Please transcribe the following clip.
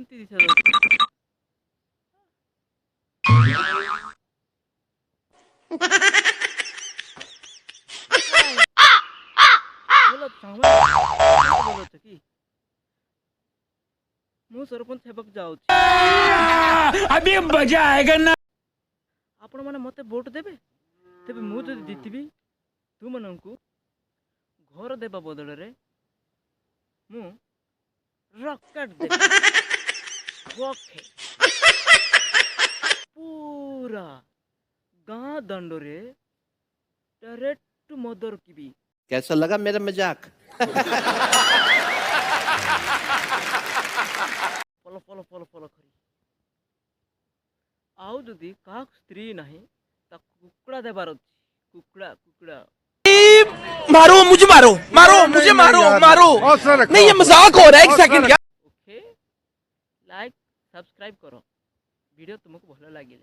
ଏମିତି ଦିଶା ଯାଉଛି? ହାଏ, ଭଲ ଅଛ ସାଙ୍ଗମାନେ? ଭଲ ଅଛ କି? ମୁଁ ସରପଞ୍ଚ ହେବାକୁ ଯାଉଛି। अभी मजा आएगा ना। ଆପଣ ମାନେ ମତେ ଭୋଟ ଦେବେ? ତେବେ ମୁଁ ଯଦି ଜିତିବି ତୁମମାନଙ୍କୁ ଘର ଦେବା ବଦଳରେ ମୁଁ ରକେଟ ଦେବି। ରକେଟ पूरा गांव दंडोरे डायरेक्ट मद रखी। कैसा लगा मेरा मजाक? फल फल फल फल करी आउ जदि का स्त्री नहीं ता कुकड़ा देबार अछि। कुकड़ा कुकड़ा मारो मुझे मारो मारो मुझे मारो मारो नहीं ये मजाक हो रहा है एक सेकंड ओके लाइक सब्सक्राइब करो वीडियो तुमको भल लगे।